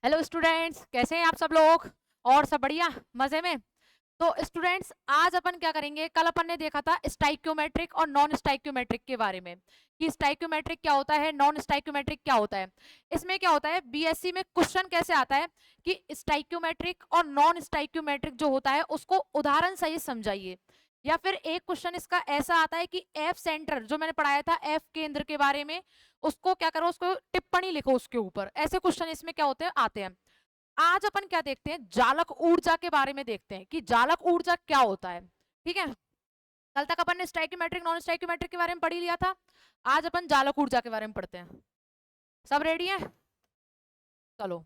Hello students, कैसे हैं आप सब लोग? और सब बढ़िया, मजे में? तो स्टूडेंट्स, आज अपन क्या करेंगे? कल अपन ने देखा था स्टाइक्योमेट्रिक और नॉन स्टाइक्योमेट्रिक के बारे में कि स्टाइक्योमेट्रिक क्या होता है, नॉन स्टाइक्योमेट्रिक क्या होता है। इसमें क्या होता है, बीएससी में क्वेश्चन कैसे आता है कि स्टाइक्योमेट्रिक और नॉन स्टाइक्योमेट्रिक जो होता है उसको उदाहरण सहित समझाइए। या फिर एक क्वेश्चन इसका ऐसा आता है कि एफ सेंटर जो मैंने पढ़ाया था, एफ केंद्र के बारे में, उसको क्या करो, उसको टिप्पणी लिखो उसके ऊपर। ऐसे क्वेश्चन इसमें क्या होते हैं, आते हैं। आज अपन क्या देखते हैं, जालक ऊर्जा के बारे में देखते हैं कि जालक ऊर्जा क्या होता है। ठीक है, कल तक अपन ने स्टाइक्योमेट्रिक नॉन स्टाइक्योमेट्रिक के बारे में पढ़ ही लिया था। आज अपन जालक ऊर्जा के बारे में पढ़ते हैं। सब रेडी है? चलो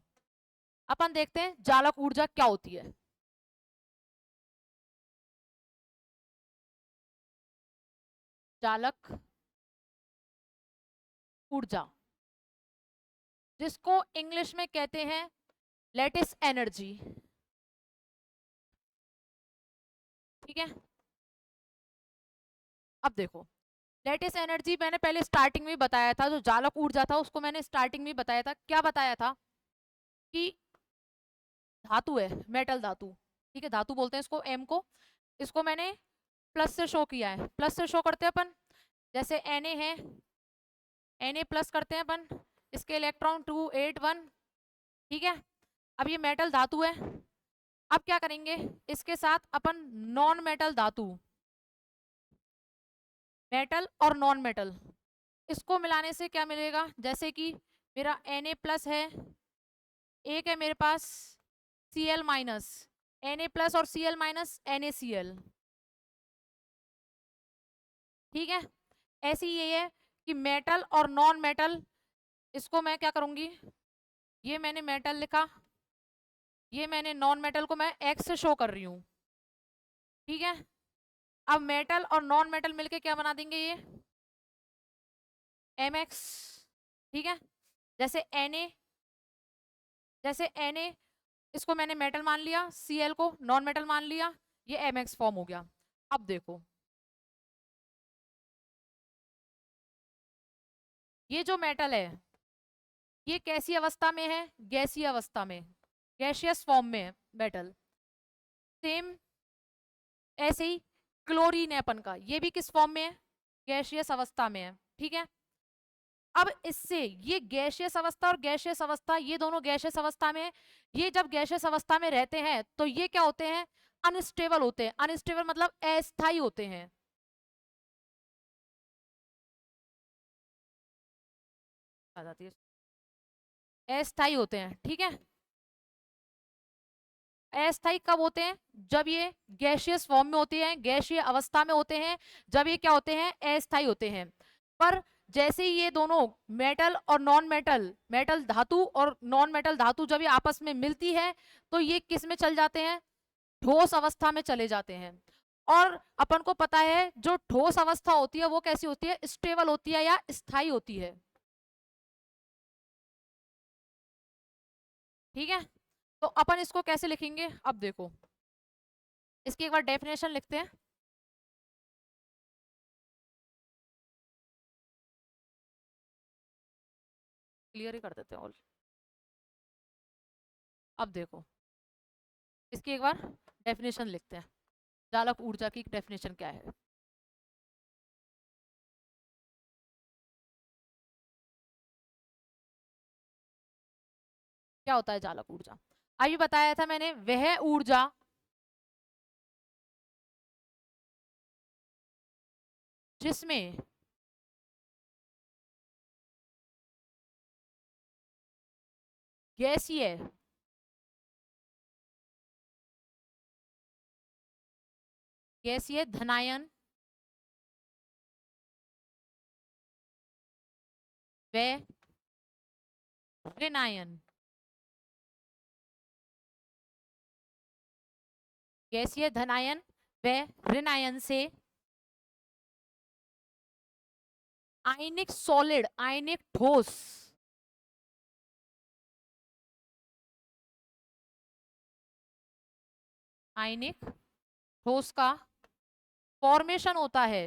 अपन देखते हैं जालक ऊर्जा क्या होती है। जालक ऊर्जा, जिसको इंग्लिश में कहते हैं लैटिस एनर्जी। ठीक है, अब देखो, लेटेस्ट एनर्जी मैंने पहले स्टार्टिंग में बताया था। जो जालक ऊर्जा था उसको मैंने स्टार्टिंग में बताया था। क्या बताया था कि धातु है, मेटल धातु। ठीक है, धातु बोलते हैं इसको, एम को। इसको मैंने प्लस से शो किया है। प्लस से शो करते हैं अपन, जैसे Na है, Na प्लस करते हैं अपन, इसके इलेक्ट्रॉन 281। ठीक है, अब ये मेटल धातु है। अब क्या करेंगे, इसके साथ अपन नॉन मेटल धातु, मेटल और नॉन मेटल, इसको मिलाने से क्या मिलेगा, जैसे कि मेरा Na प्लस है, एक है मेरे पास Cl माइनस, Na प्लस और Cl माइनस NaCl। ठीक है, ऐसी ये है कि मेटल और नॉन मेटल, इसको मैं क्या करूंगी, ये मैंने मेटल लिखा, ये मैंने नॉन मेटल को मैं X से शो कर रही हूँ। ठीक है, अब मेटल और नॉन मेटल मिलके क्या बना देंगे, ये Mx। ठीक है, जैसे Na, जैसे Na, इसको मैंने मेटल मान लिया, Cl को नॉन मेटल मान लिया, ये Mx फॉर्म हो गया। अब देखो, ये जो मेटल है ये कैसी अवस्था में है, गैसीय अवस्था में, गैसियस फॉर्म में है मेटल। सेम ऐसे ही क्लोरीन है अपन का, ये भी किस फॉर्म में है, गैसियस अवस्था में है। ठीक है, अब इससे ये गैसियस अवस्था और गैसियस अवस्था, ये दोनों गैसियस अवस्था में है। ये जब गैसियस अवस्था में रहते हैं तो ये क्या होते हैं, अनस्टेबल होते हैं। अनस्टेबल मतलब अस्थाई होते हैं। आ जाती है, अस्थाई होते हैं। ठीक है, अस्थाई कब होते हैं, जब ये गैसियस फॉर्म में होते हैं, गैसीय अवस्था में होते हैं, जब ये क्या होते हैं, अस्थाई होते हैं। पर जैसे ही ये दोनों मेटल और नॉन मेटल, मेटल धातु और नॉन मेटल धातु जब ये आपस में मिलती है तो ये किस में चल जाते हैं, ठोस अवस्था में चले जाते हैं। और अपन को पता है जो ठोस अवस्था होती है वो कैसी होती है, स्टेबल होती है या स्थायी होती है। ठीक है, तो अपन इसको कैसे लिखेंगे, अब देखो, इसकी एक बार डेफिनेशन लिखते हैं। क्लियर ही कर देते हैं ऑल। अब देखो, इसकी एक बार डेफिनेशन लिखते हैं, चालक ऊर्जा की डेफिनेशन क्या है। क्या होता है चालक ऊर्जा? अभी बताया था मैंने, वह ऊर्जा जिसमें गैसीय, गैसीय धनायन व ऋणायन, गैसीय धनायन व ऋणायन से आयनिक सॉलिड, आयनिक ठोस, आयनिक ठोस का फॉर्मेशन होता है।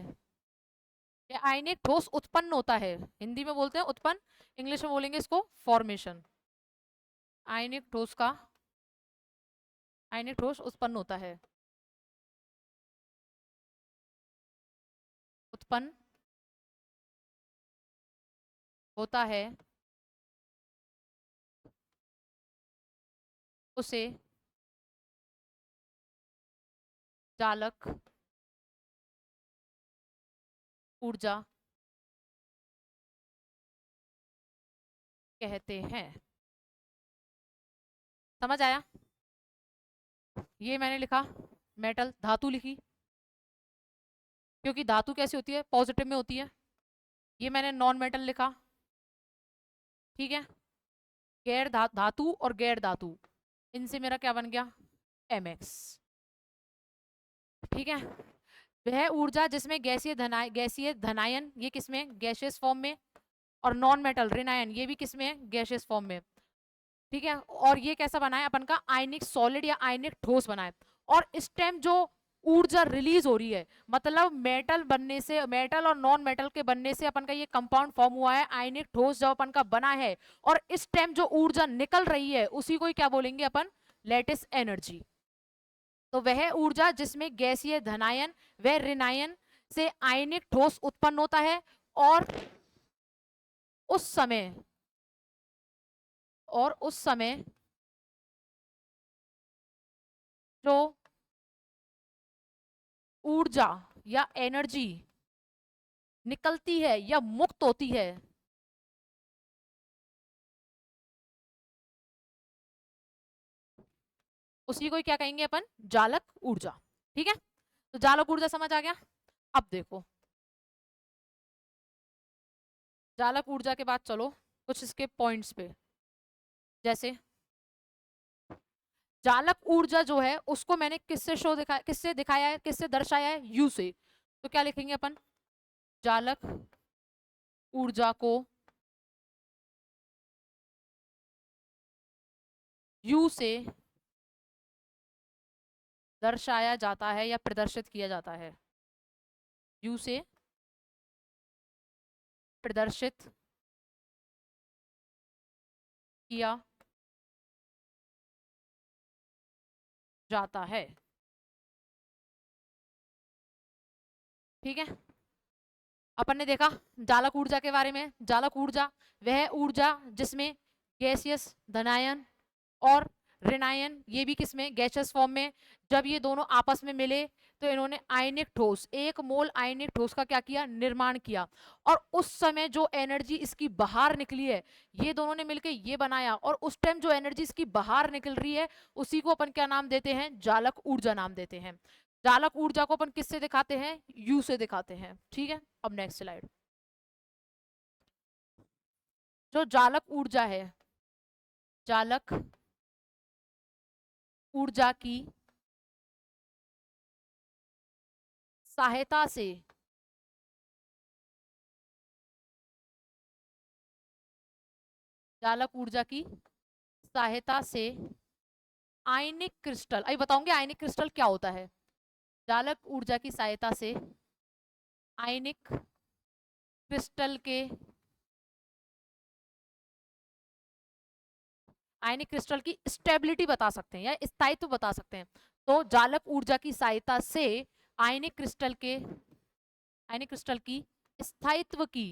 ये आयनिक ठोस उत्पन्न होता है, हिंदी में बोलते हैं उत्पन्न, इंग्लिश में बोलेंगे इसको फॉर्मेशन। आयनिक ठोस का आयनिक ठोस उत्पन्न होता है, उत्पन्न होता है, उसे चालक ऊर्जा कहते हैं। समझ आया? ये मैंने लिखा मेटल, धातु लिखी, क्योंकि धातु कैसी होती है, पॉजिटिव में होती है। ये मैंने नॉन मेटल लिखा, ठीक है। धातु और गैर धातु, इनसे मेरा क्या बन गया, mx, ठीक है। वह ऊर्जा जिसमें गैसीय धनायन, ये किसमें, गैसियस फॉर्म में, और नॉन मेटल ऋणायन, ये भी किसमें है, गैसियस फॉर्म में, ठीक है। और ये कैसा बना है अपन का, आयनिक सॉलिड या आयनिक ठोस बना है। और इस टाइम जो ऊर्जा रिलीज हो रही है, मतलब मेटल बनने से, मेटल और नॉन मेटल के बनने से अपन का ये कंपाउंड फॉर्म हुआ है, आयनिक ठोस जब अपन का बना है, और इस टाइम जो ऊर्जा निकल रही है उसी को क्या बोलेंगे अपन, लेटिस एनर्जी। तो वह ऊर्जा जिसमें गैसीय धनायन व ऋणायन से आयनिक ठोस उत्पन्न होता है, और उस समय जो ऊर्जा या एनर्जी निकलती है या मुक्त होती है, उसी को क्या कहेंगे अपन, जालक ऊर्जा, ठीक है। तो जालक ऊर्जा समझ आ गया। अब देखो जालक ऊर्जा के बाद चलो कुछ इसके पॉइंट्स पे, जैसे जालक ऊर्जा जो है उसको मैंने किससे शो दिखाया, किससे दिखाया है, किससे दर्शाया है, यू से। तो क्या लिखेंगे अपन, जालक ऊर्जा को यू से दर्शाया जाता है या प्रदर्शित किया जाता है, यू से प्रदर्शित किया जाता है, ठीक है। अपन ने देखा जालक ऊर्जा के बारे में, जालक ऊर्जा वह ऊर्जा जिसमें गैसियस धनायन और ऋणायन, ये भी किसमें, गैसियस फॉर्म में, जब ये दोनों आपस में मिले तो इन्होंने आयनिक ठोस, एक मोल आयनिक ठोस का क्या किया, निर्माण किया। और उस समय जो एनर्जी इसकी बाहर निकली है, ये दोनों ने मिलकर ये बनाया, और उस टाइम जो एनर्जी इसकी बाहर निकल रही है उसी को अपन क्या नाम देते हैं, जालक ऊर्जा नाम देते हैं। जालक ऊर्जा को अपन किससे दिखाते हैं, यू से दिखाते हैं, ठीक है। अब नेक्स्ट स्लाइड। जो जालक ऊर्जा है, जालक ऊर्जा की सहायता से जालक ऊर्जा की सहायता से आयनिक क्रिस्टल, अभी बताऊंगे आयनिक क्रिस्टल क्या होता है। जालक ऊर्जा की सहायता से आयनिक क्रिस्टल के, आयनिक क्रिस्टल की स्टेबिलिटी बता सकते हैं या स्थायित्व बता सकते हैं। तो जालक ऊर्जा की सहायता से आयनिक क्रिस्टल के, आयनिक क्रिस्टल की स्थायित्व की,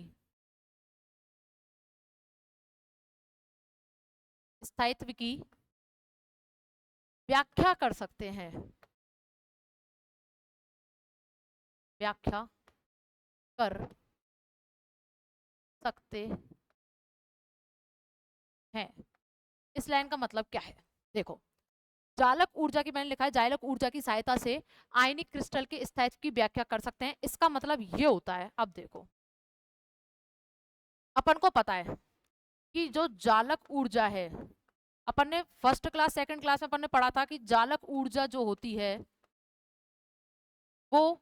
स्थायित्व की व्याख्या कर सकते हैं, व्याख्या कर सकते हैं। इस लाइन का मतलब क्या है, देखो जालक ऊर्जा की, मैंने लिखा है जालक ऊर्जा की सहायता से आयनिक क्रिस्टल के स्थायित्व की व्याख्या कर सकते हैं। इसका मतलब ये होता है, अब देखो अपन को पता है कि जो जालक ऊर्जा है, अपन ने फर्स्ट क्लास सेकंड क्लास में अपन ने पढ़ा था कि जालक ऊर्जा जो होती है वो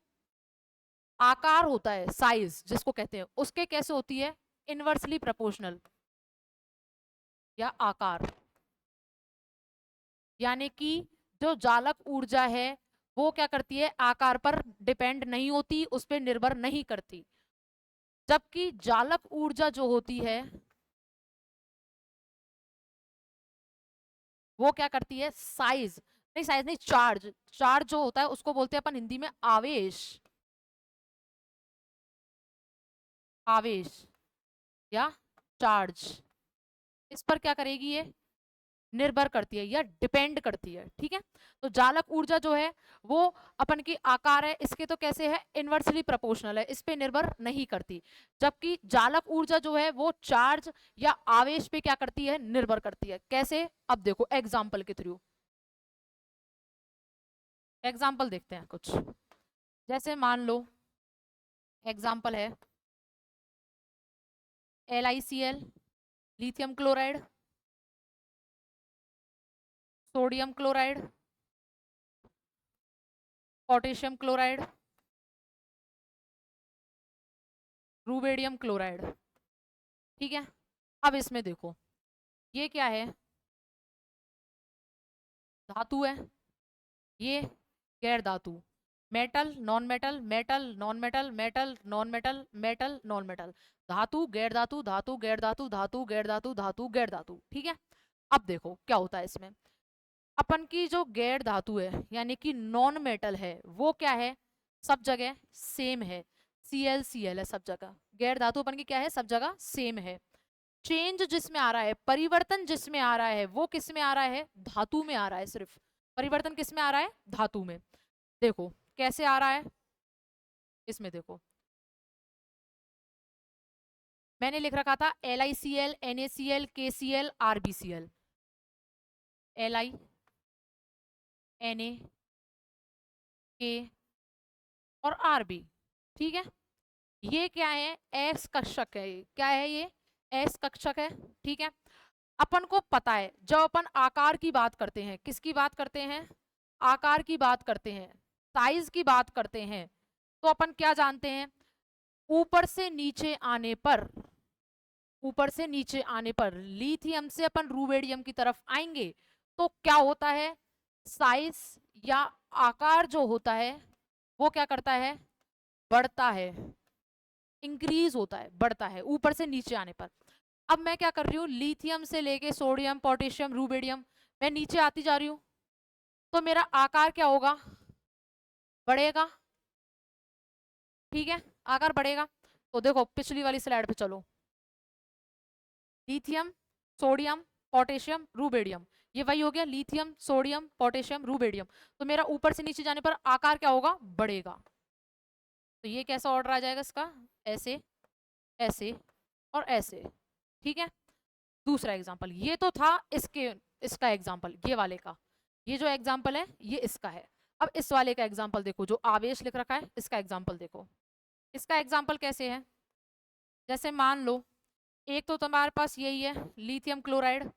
आकार होता है, साइज जिसको कहते हैं, उसके कैसे होती है, इनवर्सली प्रोपोर्शनल या आकार। यानी कि जो जालक ऊर्जा है वो क्या करती है, आकार पर डिपेंड नहीं होती, उस पर निर्भर नहीं करती। जबकि जालक ऊर्जा जो होती है वो क्या करती है, साइज नहीं, साइज नहीं, चार्ज, चार्ज जो होता है उसको बोलते हैं अपन हिंदी में आवेश, आवेश या चार्ज। इस पर क्या करेगी ये, निर्भर करती है या डिपेंड करती है, ठीक है। तो जालक ऊर्जा जो है वो अपन की आकार है इसके तो कैसे है, इनवर्सली प्रोपोर्शनल है, इस पे निर्भर नहीं करती। जबकि जालक ऊर्जा जो है वो चार्ज या आवेश पे क्या करती है, निर्भर करती है। कैसे, अब देखो एग्जाम्पल के थ्रू, एग्जाम्पल देखते हैं कुछ। जैसे मान लो एग्जाम्पल है LiCl, lithium chloride, sodium chloride, potassium chloride, rubidium chloride, ठीक है। अब इसमें देखो ये क्या है, धातु है, ये गैर धातु, metal non metal, metal non metal, metal non metal, metal non metal, धातु गैर धातु, धातु गैर धातु, धातु गैर धातु, धातु गैर धातु, ठीक है। अब देखो क्या होता है इसमें, अपन की जो गैर धातु है यानी कि नॉन मेटल है वो क्या है, सब जगह सेम है, Cl है सब जगह, गैर धातु अपन की क्या है, सब जगह सेम है। चेंज जिसमें आ रहा है, परिवर्तन जिसमें आ रहा है वो किस में आ रहा है, धातु में आ रहा है, सिर्फ परिवर्तन किस में आ रहा है, धातु में। देखो कैसे आ रहा है, इसमें देखो मैंने लिख रखा था LiCl, NaCl, KCl, RbCl, Li, Na, K और Rb, ठीक है। ये क्या है, एस कक्षक है, क्या है ये, एस कक्षक है, ठीक है। अपन को पता है जब अपन आकार की बात करते हैं, किसकी बात करते हैं, आकार की बात करते हैं, साइज की बात करते हैं, तो अपन क्या जानते हैं, ऊपर से नीचे आने पर, ऊपर से नीचे आने पर लिथियम से अपन रुबेडियम की तरफ आएंगे तो क्या होता है, साइज या आकार जो होता है वो क्या करता है, बढ़ता है, इंक्रीज होता है, बढ़ता है ऊपर से नीचे आने पर। अब मैं क्या कर रही हूँ, लिथियम से लेके सोडियम, पोटेशियम, रुबेडियम, मैं नीचे आती जा रही हूँ, तो मेरा आकार क्या होगा, बढ़ेगा, ठीक है, आकार बढ़ेगा। तो देखो पिछली वाली स्लाइड पे चलो, लिथियम, सोडियम, पोटेशियम, रुबेडियम, ये वही हो गया, लिथियम, सोडियम, पोटेशियम, रुबेडियम। तो मेरा ऊपर से नीचे जाने पर आकार क्या होगा, बढ़ेगा। तो ये कैसा ऑर्डर आ जाएगा इसका, ऐसे, ऐसे और ऐसे, ठीक है। दूसरा एग्जांपल, ये तो था इसके, इसका एग्जांपल ये वाले का, ये जो एग्जांपल है ये इसका है। अब इस वाले का एग्जांपल देखो, जो आवेश लिख रखा है इसका एग्जांपल देखो। इसका एग्जांपल कैसे है, जैसे मान लो एक तो तुम्हारे पास यही है लिथियम क्लोराइड,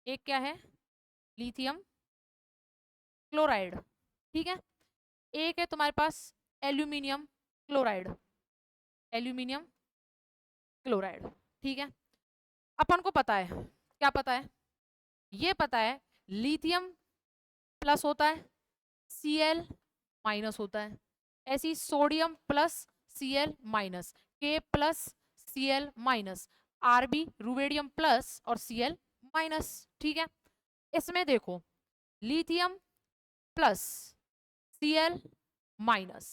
एक क्या है, लिथियम क्लोराइड, ठीक है। एक है तुम्हारे पास एल्यूमिनियम क्लोराइड, एल्यूमिनियम क्लोराइड, ठीक है। अपन को पता है, क्या पता है, ये पता है लिथियम प्लस होता है, Cl माइनस होता है, ऐसी sodium plus Cl minus, K plus Cl minus, Rb rubidium plus और Cl माइनस, ठीक है। इसमें देखो लिथियम प्लस Cl माइनस,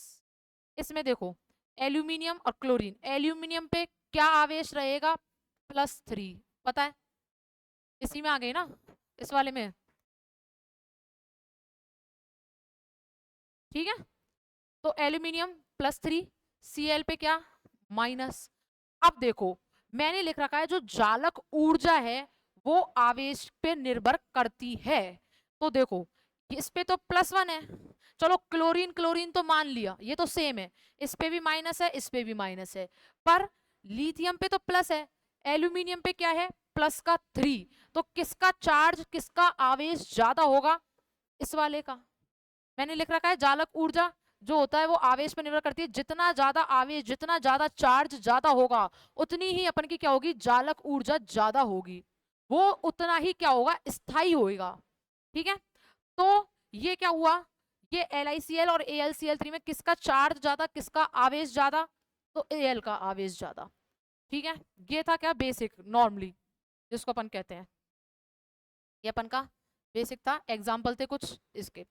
इसमें देखो एल्यूमिनियम और क्लोरीन, एल्यूमिनियम पे क्या आवेश रहेगा, +3, पता है, इसी में आ गई ना, इस वाले में, ठीक है। तो एल्यूमिनियम +3, Cl पे क्या, माइनस। अब देखो मैंने लिख रखा है जो जालक ऊर्जा है वो आवेश पे निर्भर करती है, तो देखो इस पे तो +1 है, चलो क्लोरीन, क्लोरीन तो मान लिया ये तो सेम है, इस पे भी माइनस है, इस पे भी माइनस है, पर लिथियम पे तो प्लस है, एल्यूमिनियम पे क्या है, +3, तो किसका चार्ज, किसका आवेश ज्यादा होगा, इस वाले का। मैंने लिख रखा है जालक ऊर्जा जो होता है वो आवेश पर निर्भर करती है, जितना ज्यादा आवेश, जितना ज्यादा चार्ज ज्यादा होगा उतनी ही अपन की क्या होगी, जालक ऊर्जा ज्यादा होगी, वो उतना ही क्या होगा, स्थायी होगा, ठीक है। तो ये क्या हुआ, ये LiCl और AlCl3 में किसका चार्ज ज्यादा, किसका आवेश ज्यादा, तो Al का आवेश ज्यादा, ठीक है। ये था क्या बेसिक, नॉर्मली जिसको अपन कहते हैं, ये अपन का बेसिक था, एग्जाम्पल थे कुछ इसके।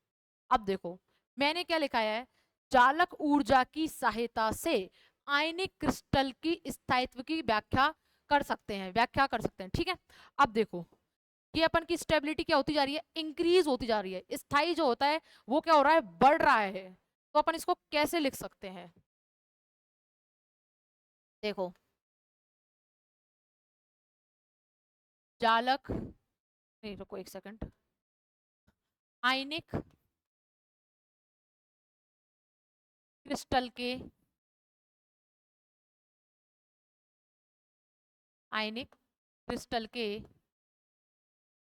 अब देखो मैंने क्या लिखा है, चालक ऊर्जा की सहायता से आयनिक क्रिस्टल की स्थायित्व की व्याख्या कर सकते हैं, व्याख्या कर सकते हैं, ठीक है। अब देखो ये अपन की स्टेबिलिटी क्या होती जा रही है, इंक्रीज होती जा रही है, स्थाई जो होता है वो क्या हो रहा है, बढ़ रहा है। तो अपन इसको कैसे लिख सकते हैं, देखो चालक, नहीं रुको एक सेकंड, आयनिक क्रिस्टल के, आयनिक क्रिस्टल के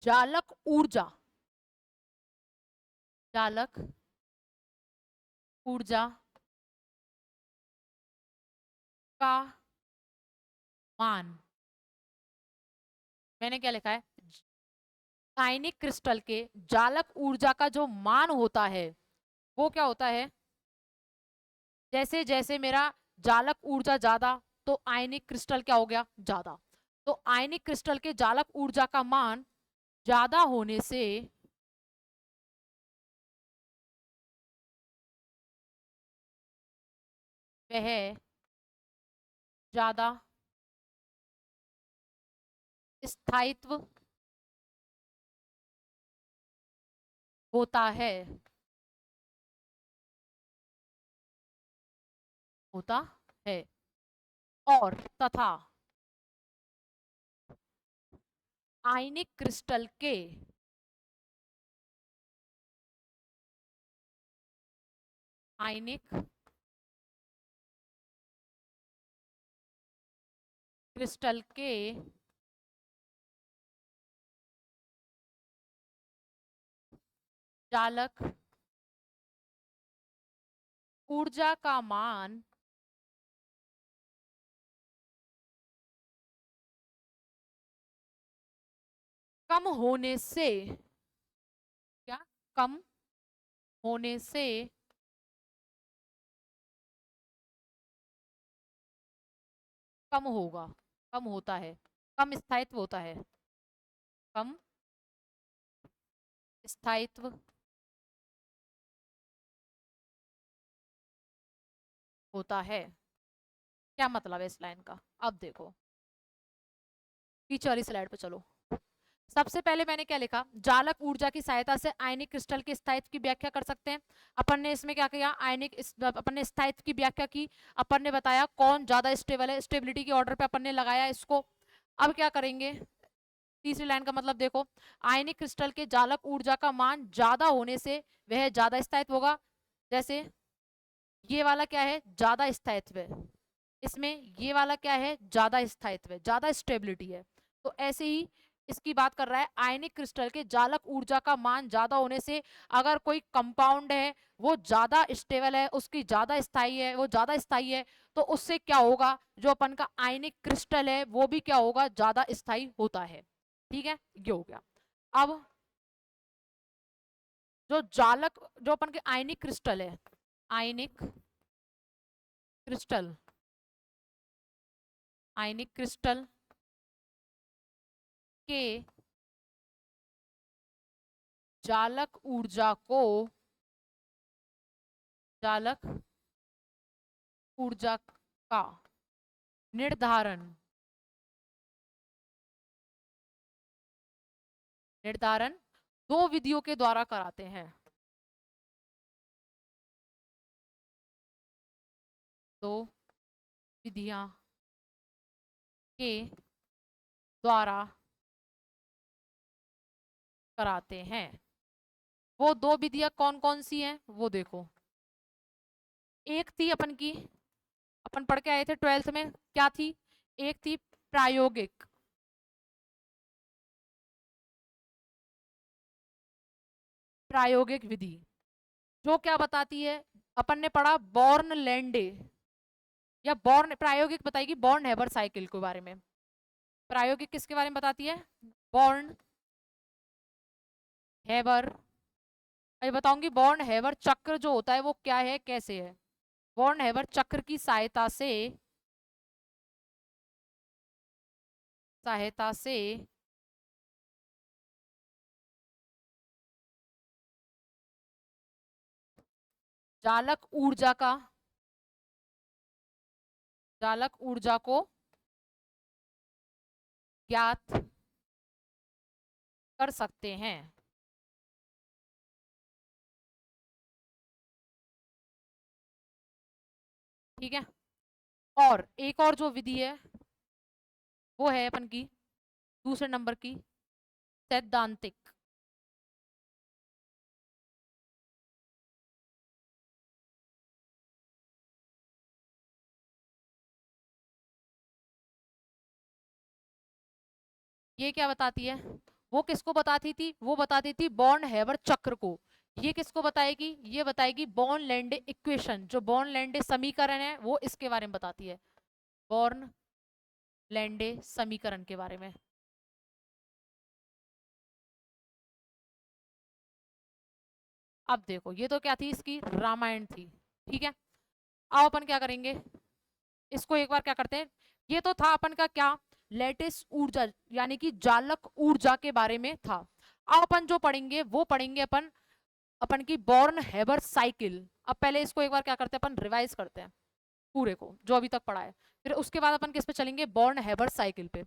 चालक ऊर्जा, चालक ऊर्जा का मान, मैंने क्या लिखा है, आयनिक क्रिस्टल के जालक ऊर्जा का जो मान होता है वो क्या होता है, जैसे जैसे मेरा जालक ऊर्जा ज्यादा तो आयनिक क्रिस्टल क्या हो गया, ज्यादा। तो आयनिक क्रिस्टल के जालक ऊर्जा का मान ज्यादा होने से वह ज्यादा स्थायित्व होता है, होता है, और तथा आयनिक क्रिस्टल के आयनिक क्रिस्टल के चालक ऊर्जा का मान कम होने से, क्या, कम होने से कम होगा, कम होता है, कम स्थायित्व होता है, कम स्थायित्व होता है। क्या मतलब है इस लाइन का, अब देखो पीछे वाली स्लाइड पे चलो। सबसे पहले मैंने क्या लिखा, जालक ऊर्जा की सहायता से आयनिक क्रिस्टल के स्थायित्व की व्याख्या कर सकते हैं। अपन ने इसमें क्या किया, अपन ने स्थायित्व की व्याख्या की, अपन ने बताया कौन ज्यादा स्टेबल है, स्टेबिलिटी के ऑर्डर पे अपन ने लगाया इसको। अब क्या करेंगे, तीसरी लाइन का मतलब देखो, आयनिक क्रिस्टल के जालक ऊर्जा का मान ज्यादा होने से वह ज्यादा स्थायित्व होगा। जैसे ये वाला क्या है, ज्यादा स्थायित्व है, इसमें ये वाला क्या है, ज्यादा स्थायित्व है, ज्यादा स्टेबिलिटी है। तो ऐसे ही इसकी बात कर रहा है, आयनिक क्रिस्टल के जालक ऊर्जा का मान ज्यादा होने से अगर कोई कंपाउंड है वो ज्यादा स्टेबल है, उसकी ज्यादा स्थायी है, वो ज्यादा स्थायी है, तो उससे क्या होगा, जो अपन का आयनिक क्रिस्टल है वो भी क्या होगा, ज्यादा स्थायी होता है। ठीक है, ये हो गया। अब जो जालक, जो अपन के आयनिक क्रिस्टल है, आयनिक क्रिस्टल, आयनिक क्रिस्टल के जालक ऊर्जा को, जालक ऊर्जा का निर्धारण, निर्धारण दो विधियों के द्वारा कराते हैं, दो विधियां के द्वारा कराते हैं। वो दो विधियां कौन कौन सी हैं वो देखो, एक थी अपन की, अपन पढ़ के आए थे ट्वेल्थ में, क्या थी, एक थी प्रायोगिक, प्रायोगिक विधि, जो क्या बताती है, अपन ने पढ़ा बॉर्न लैंडे, या बॉर्न, प्रायोगिक बताएगी बॉर्न हेबर साइकिल के बारे में। प्रायोगिक किसके बारे में बताती है, बॉर्न हेबर, अभी बताऊंगी बॉर्न हेबर चक्र जो होता है वो क्या है, कैसे है। बॉर्न हेबर चक्र की सहायता से, सहायता से चालक ऊर्जा को ज्ञात कर सकते हैं। ठीक है। और एक और जो विधि है वो है अपन की दूसरे नंबर की सैद्धांतिक। ये क्या बताती है? वो किसको बताती थी? वो बताती थी बॉर्न हेबर चक्र को। ये किसको बताएगी? ये बताएगी बॉर्न लैंडे इक्वेशन, जो बॉर्न लैंडे समीकरण है वो इसके बारे में बताती है, बॉर्न लैंडे समीकरण के बारे में। अब देखो ये तो क्या थी, इसकी रामायण थी। ठीक है। अब अपन क्या करेंगे, इसको एक बार क्या करते हैं, ये तो था अपन का क्या, लेटेस्ट ऊर्जा यानी कि जालक ऊर्जा के बारे में था। अब अपन जो पढ़ेंगे वो पढ़ेंगे अपन अपन की बॉर्न हेबर साइकिल। अब पहले इसको एक बार क्या करते हैं, अपन रिवाइज करते हैं पूरे को जो अभी तक पढ़ा है, फिर उसके बाद अपन किस पे चलेंगे, बॉर्न हेबर साइकिल पे।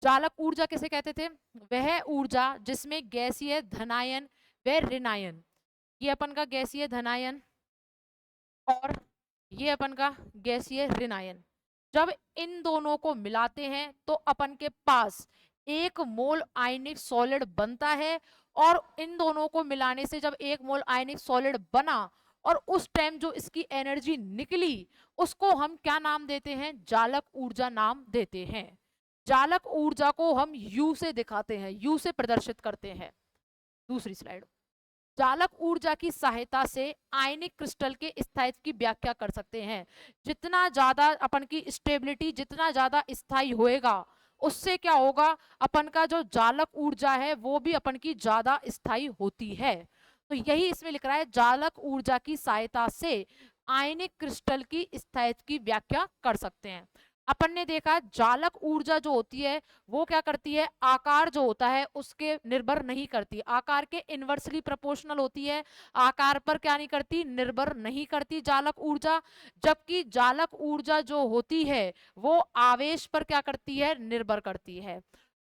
चालक ऊर्जा किसे कहते थे? वह ऊर्जा जिसमें गैसीय धनायन व ऋणायन, ये अपन का गैसीय धनायन और ये अपन का गैसीय ऋणायन, जब इन दोनों को मिलाते हैं तो अपन के पास एक मोल आयनिक सॉलिड बनता है। और इन दोनों को मिलाने से जब एक मोल आयनिक सॉलिड बना और उस टाइम जो इसकी एनर्जी निकली उसको हम क्या नाम देते हैं, जालक ऊर्जा नाम देते हैं। जालक ऊर्जा को हम यू से दिखाते हैं, यू से प्रदर्शित करते हैं। दूसरी स्लाइड। चालक ऊर्जा की सहायता से आयनिक क्रिस्टल के स्थायित्व की व्याख्या कर सकते हैं। जितना ज्यादा अपन की स्टेबिलिटी जितना ज्यादा स्थायी होएगा उससे क्या होगा, अपन का जो जालक ऊर्जा है वो भी अपन की ज्यादा स्थायी होती है। तो यही इसमें लिख रहा है, जालक ऊर्जा की सहायता से आयनिक क्रिस्टल की स्थायित्व की व्याख्या कर सकते हैं। अपन ने देखा जालक ऊर्जा जो होती है वो क्या करती है, आकार जो होता है उसके निर्भर नहीं करती, आकार के इनवर्सली प्रोपोर्शनल होती है, आकार पर क्या नहीं करती, निर्भर नहीं करती जालक ऊर्जा। जबकि जालक ऊर्जा जो होती है वो आवेश पर क्या करती है, निर्भर करती है।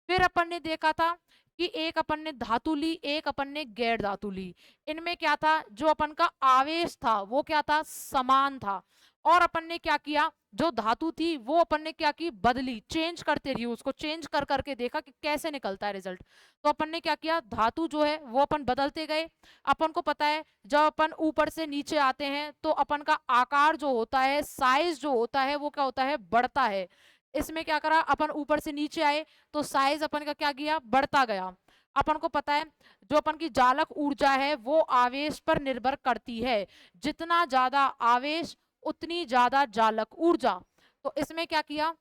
फिर अपन ने देखा था कि एक अपन ने धातु ली, एक अपन ने गैर धातु ली। इनमें क्या था, जो अपन का आवेश था वो क्या था, समान था। और अपन ने क्या किया, जो धातु थी वो अपन ने क्या की, बदली, चेंज करते रही, उसको चेंज कर करके देखा कि कैसे निकलता है रिजल्ट। तो अपन ने क्या किया, धातु जो है वो अपन बदलते गए। अपन को पता है जब अपन ऊपर से नीचे आते हैं तो अपन का आकार जो होता है, साइज जो होता है वो क्या होता है, बढ़ता है। इसमें क्या करा, अपन ऊपर से नीचे आए तो साइज अपन का क्या किया, बढ़ता गया। अपन को पता है जो अपन की जालक ऊर्जा है वो आवेश पर निर्भर करती है, जितना ज्यादा आवेश उतनी ज्यादा जालक ऊर्जा। तो इसमें क्या किया,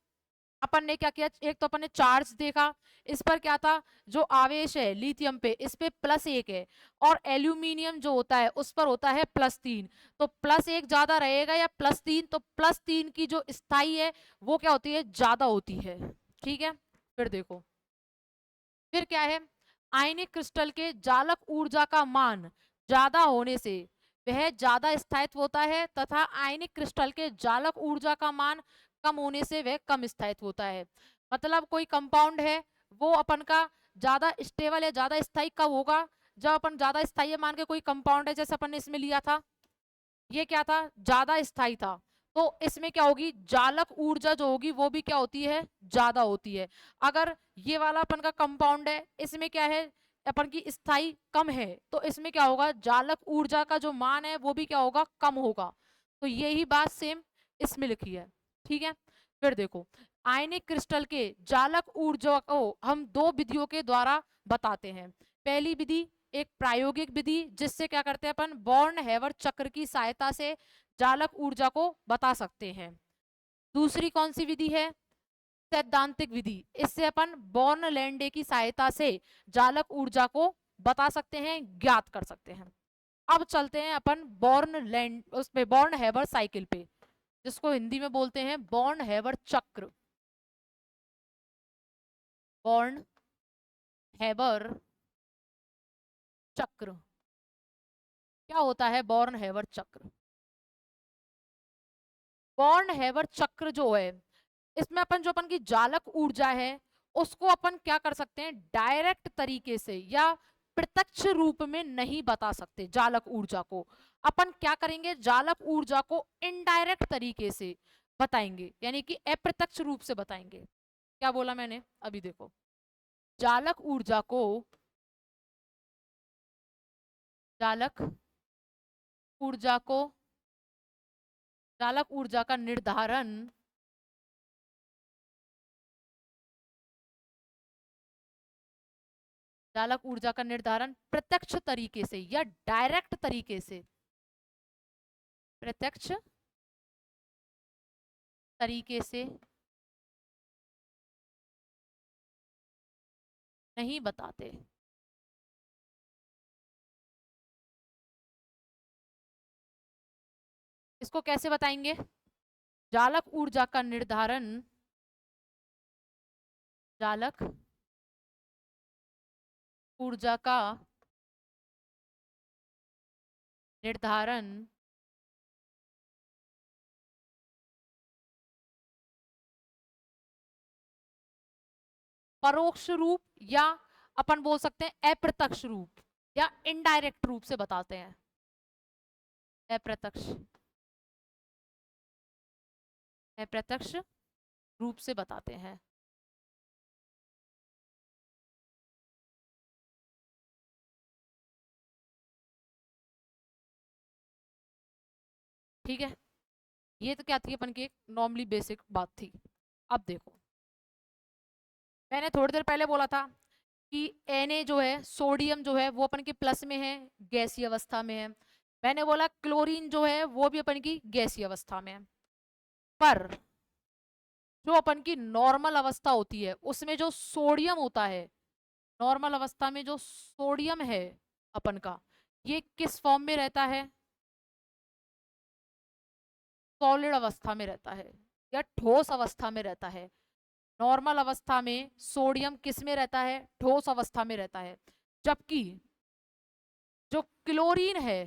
अपन ने क्या किया, एक तो अपन ने चार्ज देखा, इस पर क्या था, जो आवेश है लिथियम पे इस पे +1 है, और एल्यूमिनियम जो होता है उस पर होता है +3। तो +1 ज्यादा रहेगा या +3, तो +3 की जो स्थाई है वो क्या होती है, ज्यादा होती है। ठीक है। फिर देखो फिर क्या है, आयनिक क्रिस्टल के जालक ऊर्जा का मान ज्यादा होने से वह ज्यादा स्थायित्व होता है, तथा आयनिक क्रिस्टल के जालक ऊर्जा का मान कम होने से वह कम स्थायित्व होता है। मतलब कोई कंपाउंड है वो अपन का ज्यादा स्टेबल या ज्यादा स्थायी कब होगा, जब अपन ज्यादा स्थायी मान के कोई कंपाउंड है, जैसे अपन ने इसमें लिया था, ये क्या था, ज्यादा स्थायी था, तो इसमें क्या होगी, जालक ऊर्जा जो होगी वो भी क्या होती है, ज्यादा होती है। अगर ये वाला अपन का कंपाउंड है इसमें क्या है, अपन की स्थायी कम है, तो इसमें क्या होगा, जालक ऊर्जा का जो मान है वो भी क्या होगा, कम होगा। तो यही बात सेम इसमें लिखी है। ठीक है। फिर देखो आयनिक क्रिस्टल के जालक ऊर्जा को हम दो विधियों के द्वारा बताते हैं। पहली विधि एक प्रायोगिक विधि, जिससे क्या करते हैं अपन, बॉर्न हेवर चक्र की सहायता से जालक ऊर्जा को बता सकते हैं। दूसरी कौन सी विधि है, सैद्धांतिक विधि, इससे अपन बॉर्न लैंडे की सहायता से जालक ऊर्जा को बता सकते हैं, ज्ञात कर सकते हैं। अब चलते हैं अपन बॉर्न लैंड उस पे, बॉर्न हेबर साइकिल पे, जिसको हिंदी में बोलते हैं बॉर्न हेबर चक्र। बॉर्न हेबर चक्र क्या होता है बॉर्न हेवर चक्र। बॉर्न हेवर चक्र जो है, इसमें अपन जो अपन की जालक ऊर्जा है उसको अपन क्या कर सकते हैं, डायरेक्ट तरीके से या प्रत्यक्ष रूप में नहीं बता सकते। जालक ऊर्जा को अपन क्या करेंगे, जालक ऊर्जा को इनडायरेक्ट तरीके से बताएंगे, यानी कि अप्रत्यक्ष रूप से बताएंगे। क्या बोला मैंने, अभी देखो, जालक ऊर्जा को, जालक ऊर्जा को, जालक ऊर्जा का निर्धारण चालक ऊर्जा का निर्धारण प्रत्यक्ष तरीके से या डायरेक्ट तरीके से, प्रत्यक्ष तरीके से नहीं बताते। इसको कैसे बताएंगे, जालक ऊर्जा का निर्धारण, जालक ऊर्जा का निर्धारण परोक्ष रूप या अपन बोल सकते हैं अप्रत्यक्ष रूप या इनडायरेक्ट रूप से बताते हैं। अप्रत्यक्ष, अप्रत्यक्ष रूप से बताते हैं। ठीक है, ये तो क्या थी अपन की एक नॉर्मली बेसिक बात थी। अब देखो, मैंने थोड़ी देर पहले बोला था कि Na जो है, सोडियम जो है वो अपन की प्लस में है, गैसीय अवस्था में है। मैंने बोला क्लोरीन जो है वो भी अपन की गैसीय अवस्था में है। पर जो अपन की नॉर्मल अवस्था होती है उसमें जो सोडियम होता है, नॉर्मल अवस्था में जो सोडियम है अपन का, ये किस फॉर्म में रहता है, सॉलिड अवस्था में रहता है या ठोस अवस्था में रहता है। नॉर्मल अवस्था में सोडियम किस में रहता है, ठोस अवस्था में रहता है। जबकि जो क्लोरीन है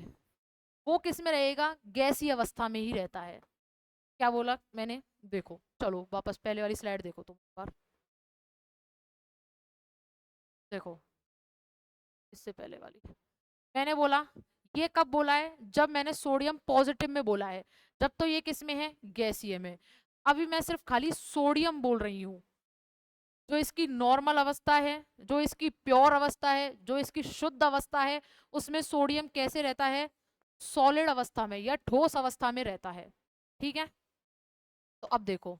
वो किस में रहेगा, गैसीय अवस्था में ही रहता है। क्या बोला मैंने, देखो चलो वापस पहले वाली स्लाइड देखो तुम बार, देखो इससे पहले वाली। मैंने बोला, ये कब बोला है, जब मैंने सोडियम पॉजिटिव में बोला है, जब तो ये किस में है, गैसीय में। अभी मैं सिर्फ खाली सोडियम बोल रही हूँ। जो इसकी नॉर्मल अवस्था है, जो इसकी प्योर अवस्था है, जो इसकी शुद्ध अवस्था है, उसमें सोडियम कैसे रहता है, सॉलिड अवस्था में या ठोस अवस्था में रहता है। ठीक है, तो अब देखो,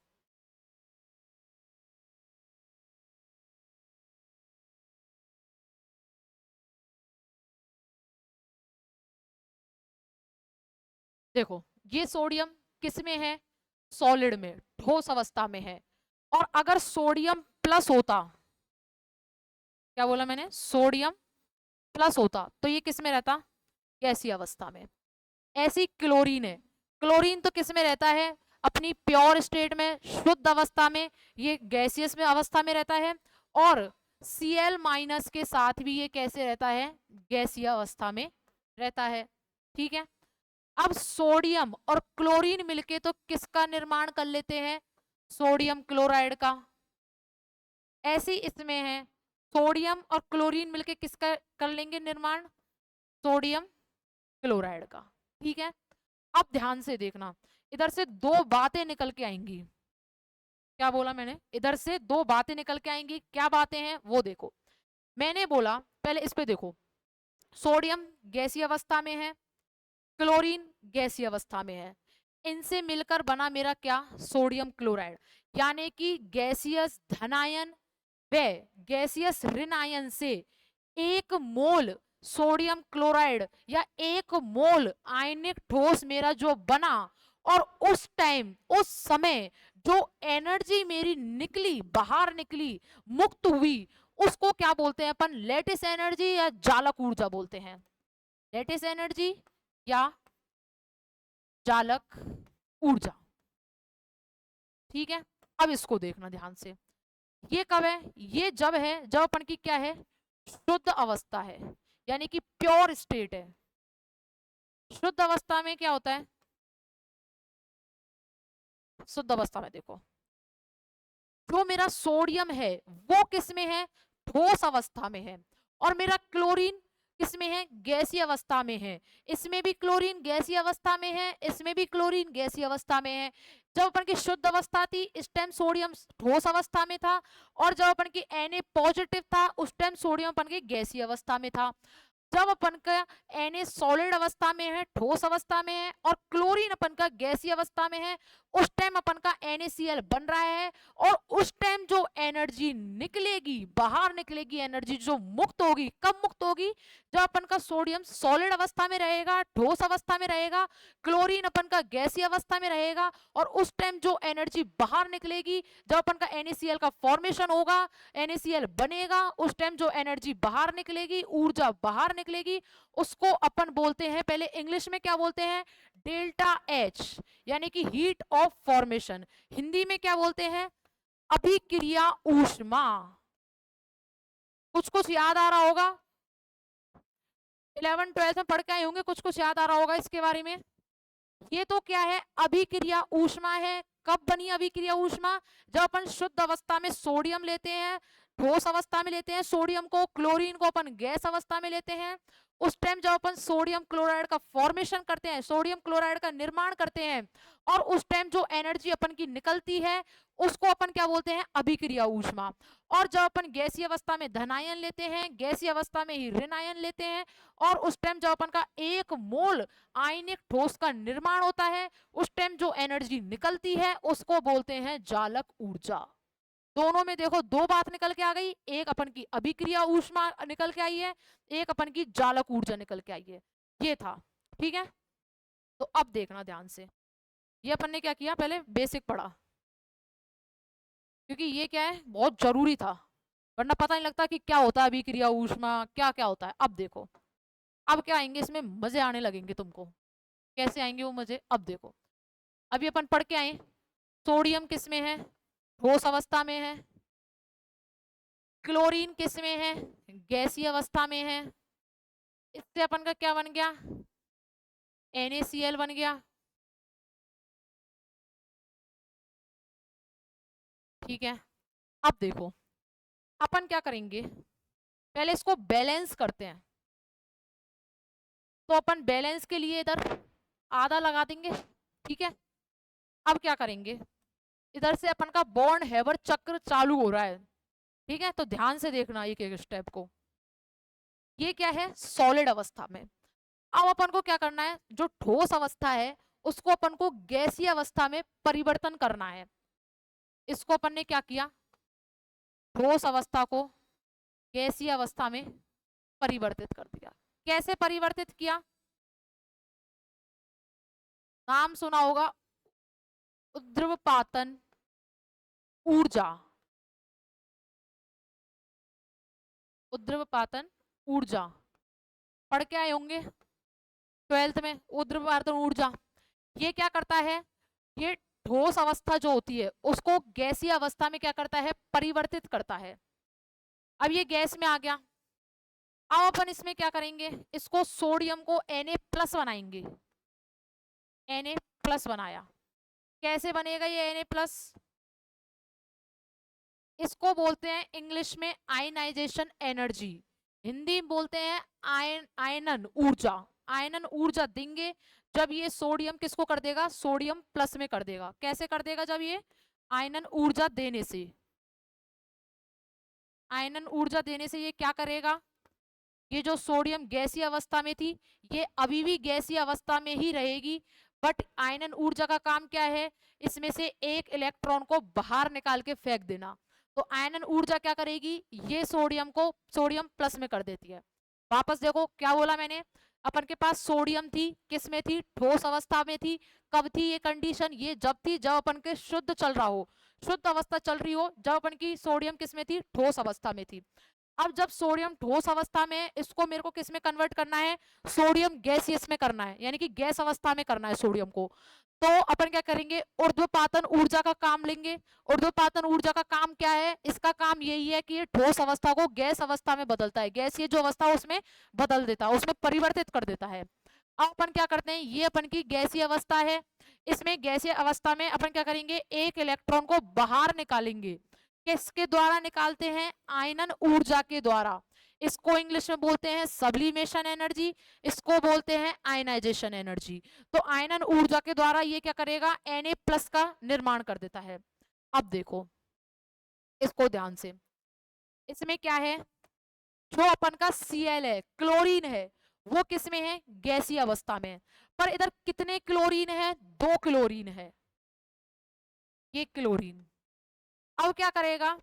देखो ये सोडियम किस में है, सॉलिड में, ठोस अवस्था में है। और अगर सोडियम प्लस होता, क्या बोला मैंने, सोडियम प्लस होता तो ये किस में रहता, गैसीय अवस्था में। ऐसी क्लोरीन है, क्लोरीन तो किस में रहता है, अपनी प्योर स्टेट में, शुद्ध अवस्था में, ये गैसियस में अवस्था में रहता है। और Cl माइनस के साथ भी ये कैसे रहता है, गैसीय अवस्था में रहता है। ठीक है, अब सोडियम और क्लोरीन मिलके तो किसका निर्माण कर लेते हैं, सोडियम क्लोराइड का। ऐसी इसमें है, सोडियम और क्लोरीन मिलके किसका कर लेंगे निर्माण, सोडियम क्लोराइड का। ठीक है, अब ध्यान से देखना, इधर से दो बातें निकल के आएंगी। क्या बोला मैंने, इधर से दो बातें निकल के आएंगी, क्या बातें हैं वो देखो। मैंने बोला, पहले इस पे देखो, सोडियम गैसीय अवस्था में है, क्लोरीन गैसीय अवस्था में है। इनसे मिलकर बना मेरा क्या, सोडियम क्लोराइड। यानी कि गैसियस धनायन व गैसियस ऋण आयन से एक मोल सोडियम क्लोराइड या एक मोल आयनिक ठोस मेरा जो बना, और उस टाइम, उस समय जो एनर्जी मेरी निकली, बाहर निकली, मुक्त हुई, उसको क्या बोलते हैं अपन, लेटिस एनर्जी या जालक ऊर्जा बोलते हैं। लेटिस एनर्जी या जालक ऊर्जा। ठीक है, अब इसको देखना ध्यान से, ये कब है, ये जब है जब अपन की क्या है, शुद्ध अवस्था है, यानी कि प्योर स्टेट है। शुद्ध अवस्था में क्या होता है? शुद्ध अवस्था में देखो, जो मेरा सोडियम है वो किस में है? ठोस अवस्था में है। और मेरा क्लोरीन किस में है? गैसीय अवस्था में है। इसमें भी क्लोरीन गैसीय अवस्था में है, इसमें भी क्लोरीन गैसीय अवस्था में है। जब अपन की शुद्ध अवस्था थी इस टाइम सोडियम ठोस अवस्था में था, और जब अपन की Na पॉजिटिव था उस टाइम सोडियम अपन की गैसीय अवस्था में था। जब अपन का Na सॉलिड अवस्था में है, ठोस अवस्था में है, और क्लोरीन अपन का गैसीय अवस्था में है, उस टाइम अपन का NaCl बन रहा है। और उस टाइम जो एनर्जी निकलेगी, बाहर निकलेगी एनर्जी, जो मुक्त होगी, कब मुक्त होगी? जब अपन का सोडियम सॉलिड अवस्था में रहेगा, ठोस अवस्था में रहेगा, क्लोरीन अपन का गैसीय अवस्था में रहेगा, और उस टाइम जो एनर्जी बाहर निकलेगी, जब अपन का NaCl का फॉर्मेशन होगा, NaCl बनेगा, उस टाइम जो एनर्जी बाहर निकलेगी, ऊर्जा बाहर निकलेगी, उसको अपन बोलते हैं, पहले इंग्लिश में क्या बोलते हैं? डेल्टा H, यानी कि हीट ऑफ फॉर्मेशन। हिंदी में क्या बोलते हैं? अभिक्रिया ऊष्मा। कुछ कुछ याद आ रहा होगा, 11 12 में पढ़ के आए होंगे, कुछ कुछ याद आ रहा होगा इसके बारे में। ये तो क्या है? अभिक्रिया ऊष्मा है। कब बनी अभिक्रिया ऊष्मा? जब अपन शुद्ध अवस्था में सोडियम लेते हैं, ठोस अवस्था में लेते हैं सोडियम को, क्लोरीन को अपन गैस अवस्था में लेते हैं, उस टाइम जब अपन सोडियम क्लोराइड का फॉर्मेशन करते हैं, सोडियम क्लोराइड का निर्माण करते हैं, और उस टाइम जो एनर्जी अपन की निकलती है उसको अपन क्या बोलते हैं? अभिक्रिया ऊष्मा। और जब अपन गैसीय अवस्था में धनायन लेते हैं, गैसीय अवस्था में ही ऋणायन लेते हैं, और उस टाइम जब अपन का 1 मोल आयनिक ठोस का निर्माण होता है, उस टाइम जो एनर्जी निकलती है उसको बोलते हैं जालक ऊर्जा। दोनों में देखो 2 बात निकल के आ गई, एक अपन की अभिक्रिया ऊष्मा निकल के आई है, एक अपन की जालक ऊर्जा निकल के आई है। ये था, ठीक है। तो अब देखना ध्यान से, ये अपन ने क्या किया, पहले बेसिक पढ़ा, क्योंकि ये क्या है, बहुत जरूरी था, वरना पता नहीं लगता कि क्या होता है अभिक्रिया ऊष्मा, क्या क्या होता है। अब देखो, अब क्या आएंगे इसमें, मजे आने लगेंगे तुमको। कैसे आएंगे वो मजे, अब देखो। अभी अपन पढ़ के आए, सोडियम किस में है? ठोस अवस्था में है। क्लोरीन किस में है? गैसीय अवस्था में है। इससे अपन का क्या बन गया? NaCl बन गया, ठीक है। अब देखो, अपन क्या करेंगे, पहले इसको बैलेंस करते हैं। तो अपन बैलेंस के लिए इधर आधा लगा देंगे, ठीक है। अब क्या करेंगे, इधर से अपन का बॉन्ड हेबर चक्र चालू हो रहा है, ठीक है। तो ध्यान से देखना एक एक स्टेप को। ये क्या है? सॉलिड अवस्था में। अब अपन को क्या करना है, जो ठोस अवस्था है उसको अपन को गैसीय अवस्था में परिवर्तन करना है। इसको अपन ने क्या किया, ठोस अवस्था को गैसीय अवस्था में परिवर्तित कर दिया। कैसे परिवर्तित किया? नाम सुना होगा, ऊर्ध्वपातन ऊर्जा। ऊर्ध्वपातन ऊर्जा पढ़ के आए होंगे 12th में, ऊर्ध्वपातन ऊर्जा। ये क्या करता है, ये ठोस अवस्था जो होती है उसको गैसीय अवस्था में क्या करता है? परिवर्तित करता है। अब ये गैस में आ गया। अब अपन इसमें क्या करेंगे, इसको सोडियम को Na+ बनाएंगे। Na+ बनाया, कैसे बनेगा ये Na+? इसको बोलते हैं इंग्लिश में आयनाइजेशन एनर्जी, हिंदी में बोलते हैं आयनन ऊर्जा। आयनन ऊर्जा देंगे जब ये सोडियम किसको कर देगा? सोडियम प्लस में कर देगा। कैसे कर देगा? जब ये आयनन ऊर्जा देने से, आयनन ऊर्जा देने से ये क्या करेगा, ये जो सोडियम गैसीय अवस्था में थी ये अभी भी गैसीय अवस्था में ही रहेगी, बट आयनन ऊर्जा का काम क्या है? इसमें से एक इलेक्ट्रॉन को बाहर निकाल के फेंक देना। तो आयनन ऊर्जा क्या करेगी, ये सोडियम को सोडियम प्लस में कर देती है। वापस देखो क्या बोला मैंने, अपन के पास सोडियम थी, किस में थी? ठोस अवस्था में थी। कब थी ये कंडीशन? ये जब थी जब अपन के शुद्ध चल रहा हो, शुद्ध अवस्था चल रही हो, जब अपन की सोडियम किस में थी? ठोस अवस्था में थी। अब जब सोडियम ठोस अवस्था में, इसको मेरे को किस में कन्वर्ट करना है? सोडियम गैसियस में करना है, यानी कि गैस अवस्था में करना है सोडियम को। तो अपन क्या करेंगे, ऊर्ध्वपातन ऊर्जा का काम लेंगे। ऊर्ध्वपातन ऊर्जा का काम क्या है? इसका काम यही है कि ये ठोस अवस्था को गैस अवस्था में बदलता है, गैसीय जो अवस्था उसमें बदल देता है, उसमें परिवर्तित कर देता है। अब अपन क्या करते हैं, ये अपन की गैसीय अवस्था है, इसमें गैसीय अवस्था में अपन क्या करेंगे, एक इलेक्ट्रॉन को बाहर निकालेंगे। किसके द्वारा निकालते हैं, आयनन ऊर्जा के द्वारा। इसको इंग्लिश में बोलते हैं सब्लिमेशन एनर्जी, इसको बोलते हैं आयनाइजेशन एनर्जी। तो आयनन ऊर्जा के द्वारा ये क्या करेगा, Na+ का निर्माण कर देता है। अब देखो इसको ध्यान से, इसमें क्या है, जो अपन का Cl है, क्लोरीन है, वो किस में है, गैसीय अवस्था में। पर इधर कितने क्लोरीन है, 2 क्लोरीन है, ये क्लोरीन। अब क्या करेगा,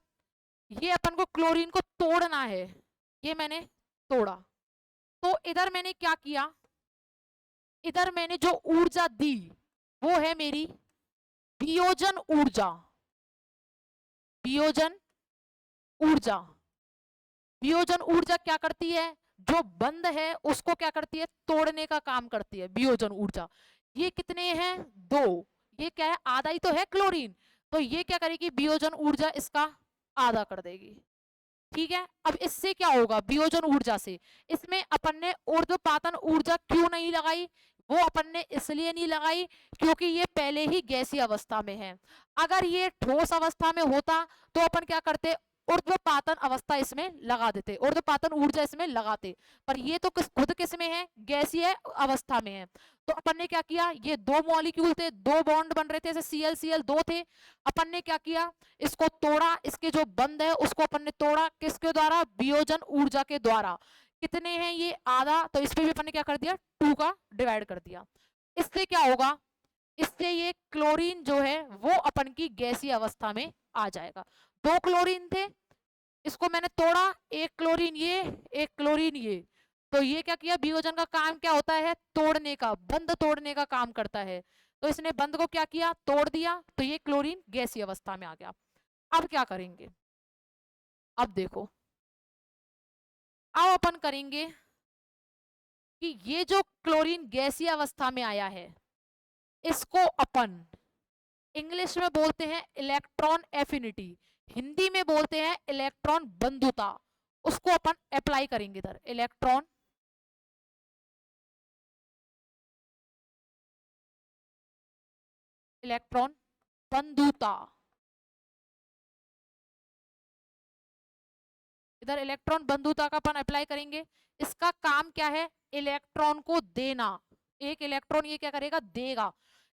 ये अपन को क्लोरीन को तोड़ना है, ये मैंने तोड़ा। तो इधर मैंने क्या किया, इधर मैंने जो ऊर्जा दी वो है मेरी वियोजन ऊर्जा। वियोजन ऊर्जा, वियोजन ऊर्जा क्या करती है, जो बंद है उसको क्या करती है, तोड़ने का काम करती है वियोजन ऊर्जा। ये कितने हैं, 2, ये क्या है, आधा ही तो है क्लोरीन, तो ये क्या करेगी, वियोजन ऊर्जा इसका आधा कर देगी। ठीक है, अब इससे क्या होगा, वियोजन ऊर्जा से, इसमें अपन ने ऊर्ध्वपातन ऊर्जा क्यों नहीं लगाई, वो अपन ने इसलिए नहीं लगाई क्योंकि ये पहले ही गैसीय अवस्था में है। अगर ये ठोस अवस्था में होता तो अपन क्या करते, ऊर्ध्वपातन अवस्था इसमें लगा देते, ऊर्ध्वपातन ऊर्जा इसमें लगाते, पर ये तो खुद किस में है, गैसीय अवस्था में है। तो अपन ने क्या किया, ये 2 मॉलिक्यूल थे, 2 बॉन्ड बन रहे थे, जैसे Cl दो थे, अपन ने क्या किया, इसको तोड़ा, इसके जो बंद है उसको अपन ने तोड़ा, किसके द्वारा, वियोजन ऊर्जा के द्वारा। कितने हैं ये, आधा, तो इस पे भी अपन ने क्या कर दिया, 2 का डिवाइड कर दिया। इससे क्या होगा, इससे ये क्लोरीन जो है वो अपन की गैसीय अवस्था में आ जाएगा। 2 क्लोरीन थे, इसको मैंने तोड़ा, एक क्लोरीन ये, एक क्लोरीन ये, तो ये क्या किया, वियोजन का काम क्या होता है, तोड़ने का, बंद तोड़ने का काम करता है। तो इसने बंद को क्या किया, तोड़ दिया, तो ये क्लोरीन गैसीय अवस्था में आ गया। अब क्या करेंगे, अब देखो, अब अपन करेंगे कि ये जो क्लोरीन गैसीय अवस्था में आया है, इसको अपन इंग्लिश में बोलते हैं इलेक्ट्रॉन एफिनिटी, हिंदी में बोलते हैं इलेक्ट्रॉन बंधुता, उसको अपन अप्लाई करेंगे इधर, इलेक्ट्रॉन इलेक्ट्रॉन बंधुता, इधर इलेक्ट्रॉन बंधुता का अपन अप्लाई करेंगे। इसका काम क्या है, इलेक्ट्रॉन को देना, एक इलेक्ट्रॉन ये क्या करेगा, देगा,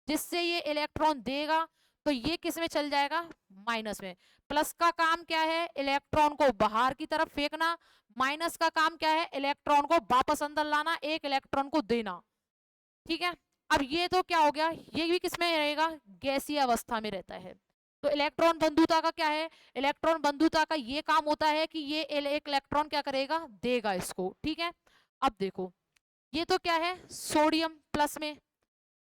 जिससे ये इलेक्ट्रॉन देगा तो ये किस में चल जाएगा, माइनस में। प्लस का काम क्या है, इलेक्ट्रॉन को बाहर की तरफ फेंकना, माइनस का काम क्या है, इलेक्ट्रॉन को वापस अंदर लाना, एक इलेक्ट्रॉन को देना। ठीक है, अब ये तो क्या हो गया, ये भी किस में रहेगा, गैसीय अवस्था में रहता है। तो इलेक्ट्रॉन बंधुता का क्या है, इलेक्ट्रॉन बंधुता का ये काम होता है कि ये एक इलेक्ट्रॉन क्या करेगा, देगा इसको। ठीक है, अब देखो, ये तो क्या है, सोडियम प्लस में,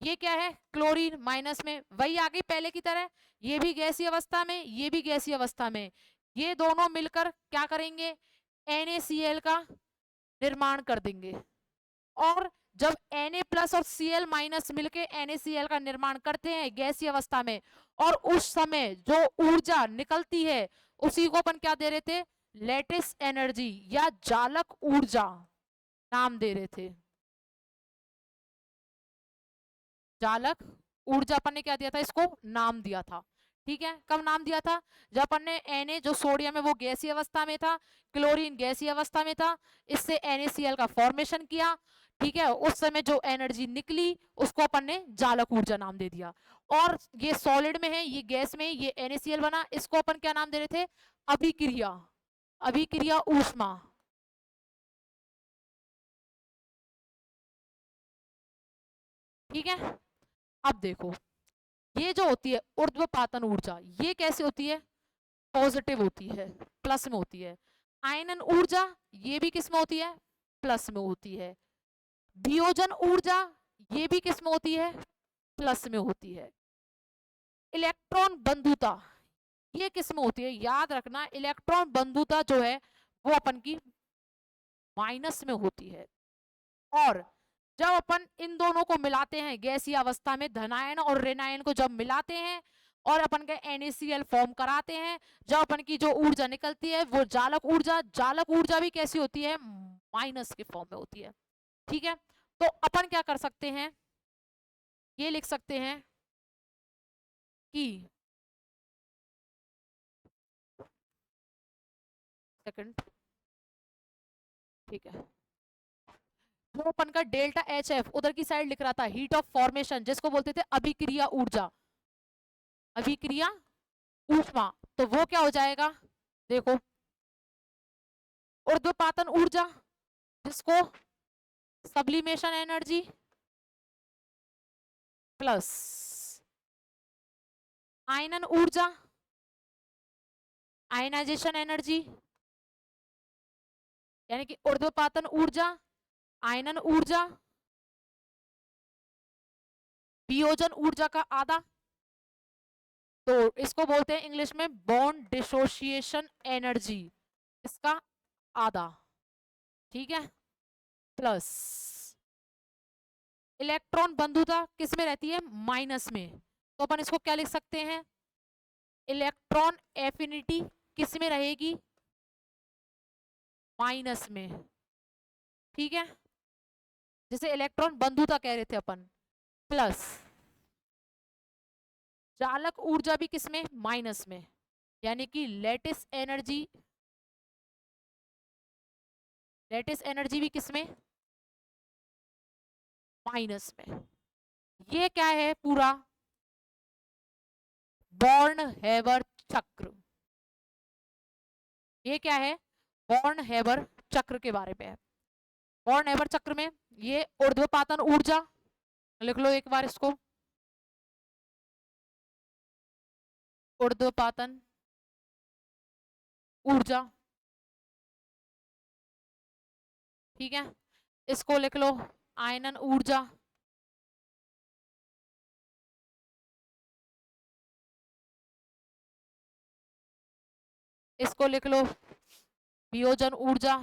ये क्या है, क्लोरीन माइनस में, वही आगे पहले की तरह, ये भी गैसीय अवस्था में, ये भी गैसीय अवस्था में, ये दोनों मिलकर क्या करेंगे, NaCl का निर्माण कर देंगे। और जब Na+ और Cl- मिलके NaCl का निर्माण करते हैं गैसीय अवस्था में, और उस समय जो ऊर्जा निकलती है उसी को अपन क्या दे रहे थे, लैटिस एनर्जी या जालक ऊर्जा नाम दे रहे थे। जालक ऊर्जा अपन ने क्या दिया था, इसको नाम दिया था। ठीक है, कब नाम दिया था, जब अपन ने Na जो सोडियम है वो गैसीय अवस्था में था, क्लोरीन गैसीय अवस्था में था, इससे NaCl का फॉर्मेशन किया। ठीक है, उस समय जो एनर्जी निकली उसको अपन ने जालक ऊर्जा नाम दे दिया। और ये सॉलिड में है, ये गैस में, ये NaCl बना, इसको अपन क्या नाम दे रहे थे, अभिक्रिया, अभिक्रिया ऊष्मा। ठीक है, अब देखो, ये जो होती है ऊर्ध्वपातन ऊर्जा, ये कैसे होती है, पॉजिटिव होती है, प्लस में होती है। आयनन ऊर्जा, ये भी किस में होती है, प्लस में होती है। वियोजन ऊर्जा, ये भी किस में होती है, प्लस में होती है। इलेक्ट्रॉन बंधुता, ये किस में होती है, याद रखना, इलेक्ट्रॉन बंधुता जो है वो अपन की माइनस में होती है। और जब अपन इन दोनों को मिलाते हैं गैसीय अवस्था में, धनायन और ऋणायन को जब मिलाते हैं और अपन का NaCl फॉर्म कराते हैं, जब अपन की जो ऊर्जा निकलती है वो जालक ऊर्जा, जालक ऊर्जा भी कैसी होती है, माइनस के फॉर्म में होती है। ठीक है, तो अपन क्या कर सकते हैं, ये लिख सकते हैं कि सेकंड, ठीक है, जो अपन का डेल्टा एच एफ उधर की साइड लिख रहा था हीट ऑफ फॉर्मेशन, जिसको बोलते थे अभिक्रिया ऊर्जा, अभिक्रिया ऊष्मा, तो वो क्या हो जाएगा, देखो, ऊर्ध्वपातन ऊर्जा, जिसको सब्लिमेशन एनर्जी प्लस आयनन ऊर्जा, आयनाइजेशन एनर्जी, यानी कि ऊर्ध्वपातन ऊर्जा, आयनन ऊर्जा, वियोजन ऊर्जा का आधा, तो इसको बोलते हैं इंग्लिश में बॉन्ड डिसोसिएशन एनर्जी, इसका आधा, ठीक है, प्लस इलेक्ट्रॉन बंधुता किस में रहती है, माइनस में, तो अपन इसको क्या लिख सकते हैं, इलेक्ट्रॉन एफिनिटी किस में रहेगी, माइनस में, ठीक है, जिसे इलेक्ट्रॉन बंधुता कह रहे थे अपन, प्लस चालक ऊर्जा भी किसमें, माइनस में, यानी कि लेटिस एनर्जी, लेटिस एनर्जी भी किसमें, माइनस में। ये क्या है पूरा, बॉर्न हेबर चक्र, ये क्या है, बॉर्न हेबर चक्र के बारे में है। बॉर्न हेबर चक्र में ये ऊर्ध्वपातन ऊर्जा, लिख लो एक बार इसको, ऊर्ध्वपातन ऊर्जा, ठीक है, इसको लिख लो आयनन ऊर्जा, इसको लिख लो वियोजन ऊर्जा,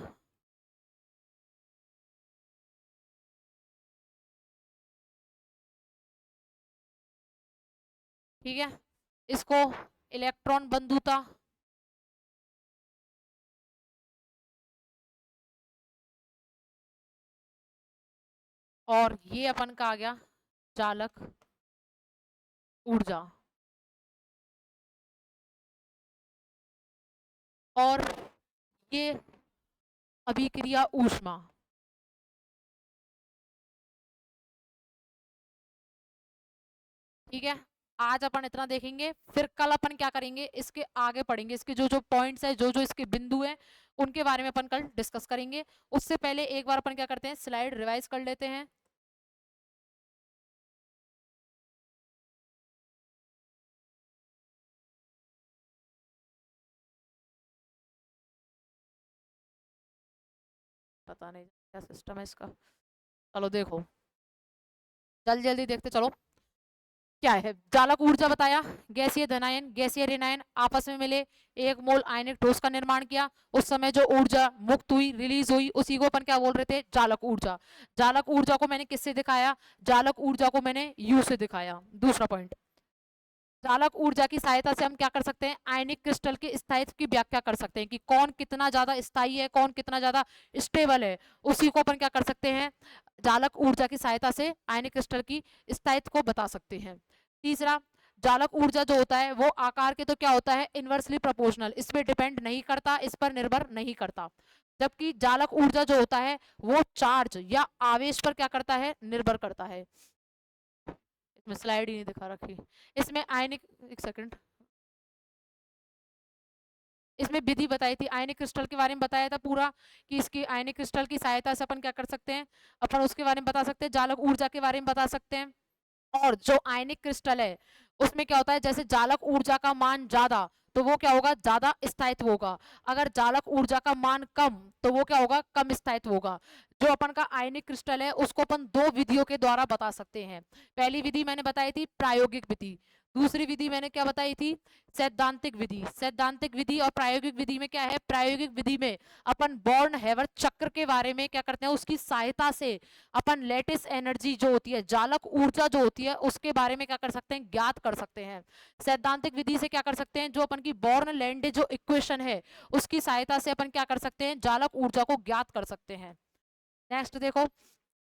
ठीक है, इसको इलेक्ट्रॉन बंधुता, और ये अपन का आ गया चालक ऊर्जा, और ये अभिक्रिया ऊष्मा, ठीक है। आज अपन इतना देखेंगे, फिर कल अपन क्या करेंगे, इसके आगे पढ़ेंगे, इसके जो जो पॉइंट्स है, जो जो इसके बिंदु है, उनके बारे में अपन कल डिस्कस करेंगे। उससे पहले एक बार अपन क्या करते हैं, स्लाइड रिवाइज कर लेते हैं। पता नहीं क्या सिस्टम है इसका, चलो देखो, जल्दी जल्दी देखते चलो। क्या है, चालक ऊर्जा बताया, गैसीय धनायन गैसीय ऋणायन आपस में मिले, एक मोल आयनिक ठोस का निर्माण किया, उस समय जो ऊर्जा मुक्त हुई, रिलीज हुई, उसी को अपन क्या बोल रहे थे, चालक ऊर्जा। चालक ऊर्जा को मैंने किससे दिखाया, चालक ऊर्जा को मैंने यू से दिखाया। दूसरा पॉइंट, चालक ऊर्जा की सहायता से हम क्या कर सकते हैं, आयनिक क्रिस्टल के स्थायित्व की व्याख्या कर सकते हैं, कि कौन कितना ज्यादा स्थायी है, कौन कितना ज्यादा स्टेबल है, उसी को अपन क्या कर सकते हैं, चालक ऊर्जा की सहायता से आयनिक क्रिस्टल की स्थायित्व को बता सकते हैं। तीसरा, चालक ऊर्जा जो होता है वो आकार के तो क्या होता है, इनवर्सली प्रोपोर्शनल, इस पे डिपेंड नहीं करता, इस पर निर्भर नहीं करता। जबकि चालक ऊर्जा जो होता है वो चार्ज या आवेश पर क्या करता है, निर्भर करता है। इसमें स्लाइड ही नहीं दिखा रखी, इसमें आयनिक, एक सेकंड, इसमें विधि बताई थी, आयनिक क्रिस्टल के बारे में बताया था पूरा, कि इसकी आयनिक क्रिस्टल की सहायता से अपन क्या कर सकते हैं, अपन उसके बारे में बता सकते हैं, चालक ऊर्जा के बारे में बता सकते हैं। और जो आयनिक क्रिस्टल है उसमें क्या होता है, जैसे चालक ऊर्जा का मान ज्यादा तो वो क्या होगा, ज्यादा स्थायित्व होगा, अगर चालक ऊर्जा का मान कम तो वो क्या होगा, कम स्थायित्व होगा। जो अपन का आयनिक क्रिस्टल है उसको अपन दो विधियों के द्वारा बता सकते हैं। पहली विधि मैंने बताई थी प्रायोगिक विधि, दूसरी विधि मैंने क्या बताई थी, सैद्धांतिक विधि। सैद्धांतिक विधि और प्रायोगिक विधि में क्या है, प्रायोगिक विधि में अपन बॉर्न हेवर चक्र के बारे में क्या करते हैं, उसकी सहायता से अपन लेटिस एनर्जी जो होती है, चालक ऊर्जा जो होती है, उसके बारे में क्या कर सकते हैं, ज्ञात कर सकते हैं। सैद्धांतिक विधि से क्या कर सकते हैं, जो अपन की बॉर्न लैंडे जो इक्वेशन है उसकी सहायता से अपन क्या कर सकते हैं, चालक ऊर्जा को ज्ञात कर सकते हैं। नेक्स्ट देखो,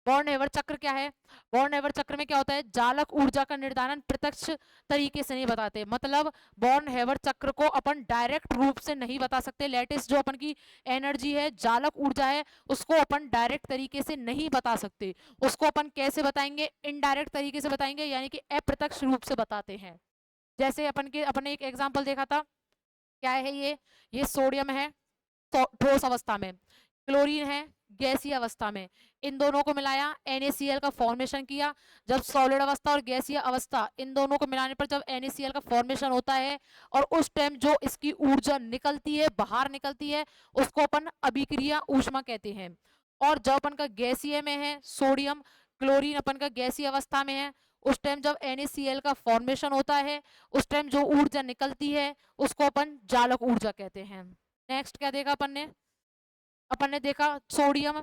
बॉर्न हेवर चक्र क्या है? बॉर्न हेवर चक्र में क्या होता है? जालक ऊर्जा का निर्धारण प्रत्यक्ष तरीके से नहीं बताते, मतलब बॉर्न हेवर चक्र को अपन डायरेक्ट रूप से नहीं बता सकते। लेटेस्ट जो अपन की एनर्जी है, जालक ऊर्जा है, उसको अपन डायरेक्ट तरीके से नहीं बता सकते। उसको अपन कैसे बताएंगे? इनडायरेक्ट तरीके से बताएंगे, यानी कि अप्रत्यक्ष रूप से बताते हैं। जैसे अपन ने एक एग्जाम्पल देखा था, क्या है ये सोडियम है ठोस अवस्था में, क्लोरीन है गैसीय अवस्था में, इन दोनों को मिलाया NaCl का फॉर्मेशन किया। जब सॉलिड अवस्था और गैसीय अवस्था इन दोनों को मिलाने पर जब NaCl का फॉर्मेशन होता है और उस टाइम जो इसकी ऊर्जा निकलती है, बाहर निकलती है, उसको अपन अभिक्रिया ऊष्मा कहते हैं। और जब अपन का गैसीय में है सोडियम क्लोरीन, अपन का गैसीय अवस्था में है, उस टाइम जब NaCl का फॉर्मेशन होता है, उस टाइम जो ऊर्जा निकलती है उसको अपन जालक ऊर्जा कहते हैं। नेक्स्ट क्या देखा अपन ने देखा सोडियम,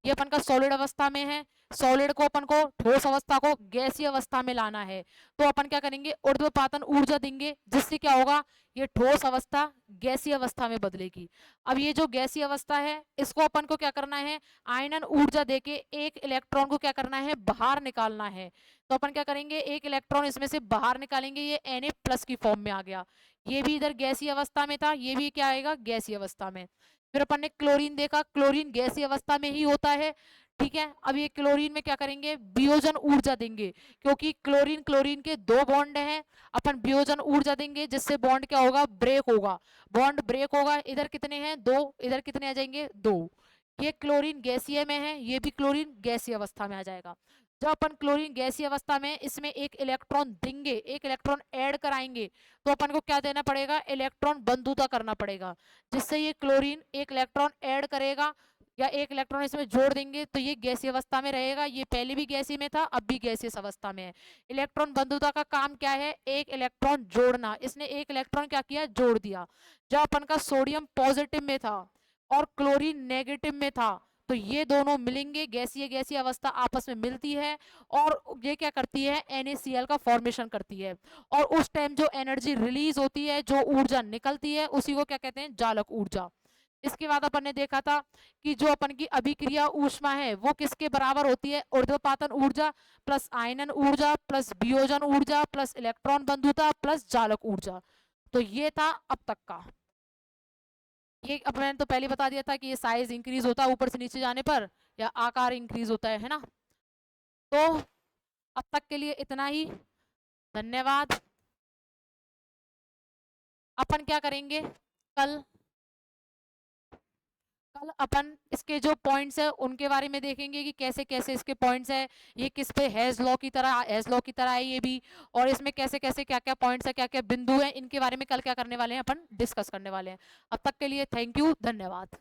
ये अपन का सॉलिड अवस्था में है, सॉलिड को अपन को ठोस अवस्था को गैसीय अवस्था में लाना है, तो अपन क्या करेंगे? ऊर्ध्वपातन ऊर्जा देंगे, जिससे क्या होगा? ये ठोस अवस्था गैसीय अवस्था में बदलेगी। अब ये जो गैसीय अवस्था है, इसको अपन को क्या करना है? आयनन ऊर्जा देके एक इलेक्ट्रॉन को क्या करना है? बाहर निकालना है। तो अपन क्या करेंगे? एक इलेक्ट्रॉन इसमें से बाहर निकालेंगे, ये Na+ की फॉर्म में आ गया। ये भी इधर गैसीय अवस्था में था, ये भी क्या आएगा? गैसीय अवस्था में। फिर अपन ने क्लोरीन देखा, क्लोरीन गैसीय अवस्था में ही होता है, ठीक है। अब ये क्लोरीन में क्या करेंगे? वियोजन ऊर्जा देंगे, क्योंकि क्लोरीन क्लोरीन के दो बॉन्ड हैं, अपन वियोजन ऊर्जा देंगे, जिससे बॉन्ड क्या होगा? ब्रेक होगा। बॉन्ड ब्रेक होगा, इधर कितने हैं? 2, इधर कितने आ जाएंगे? 2। ये क्लोरीन गैसीय में है, ये भी क्लोरीन गैसीय अवस्था में आ जाएगा। जब अपन क्लोरीन गैसीय अवस्था में इसमें एक इलेक्ट्रॉन देंगे, एक इलेक्ट्रॉन ऐड कराएंगे, तो अपन को क्या देना पड़ेगा? इलेक्ट्रॉन बंधुता करना पड़ेगा, जिससे ये क्लोरीन एक इलेक्ट्रॉन ऐड करेगा या एक इलेक्ट्रॉन इसमें जोड़ देंगे, तो ये गैसीय अवस्था में रहेगा। ये पहले भी गैसीय में था, अब भी गैसीय अवस्था में है। इलेक्ट्रॉन बंधुता का काम क्या है? एक इलेक्ट्रॉन जोड़ना। इसने एक इलेक्ट्रॉन क्या किया? जोड़ दिया। जब अपन का सोडियम पॉजिटिव में था और क्लोरीन नेगेटिव में था, तो ये दोनों मिलेंगे, गैसीय गैसीय अवस्था आपस में मिलती है और ये क्या करती है? NaCl का फॉर्मेशन करती है। और उस टाइम जो एनर्जी रिलीज होती है, जो ऊर्जा निकलती है, उसी को क्या कहते हैं? जालक ऊर्जा। इसके बाद अपन ने देखा था कि जो अपन की अभिक्रिया ऊष्मा है वो किसके बराबर होती है? ऊर्ध्वपातन ऊर्जा प्लस आयनन ऊर्जा प्लस वियोजन ऊर्जा प्लस इलेक्ट्रॉन बंधुता प्लस जालक ऊर्जा। तो ये था अब तक का। ये अब मैंने तो पहले बता दिया था कि ये साइज इंक्रीज होता है ऊपर से नीचे जाने पर, या आकार इंक्रीज होता है ना। तो अब तक के लिए इतना ही, धन्यवाद। अपन क्या करेंगे? कल कल अपन इसके जो पॉइंट्स है उनके बारे में देखेंगे कि कैसे कैसे इसके पॉइंट्स है, ये किस पे हेज लॉ की तरह है ये भी, और इसमें कैसे कैसे क्या क्या पॉइंट्स है, क्या क्या बिंदु है, इनके बारे में कल क्या करने वाले हैं? अपन डिस्कस करने वाले हैं। अब तक के लिए थैंक यू, धन्यवाद।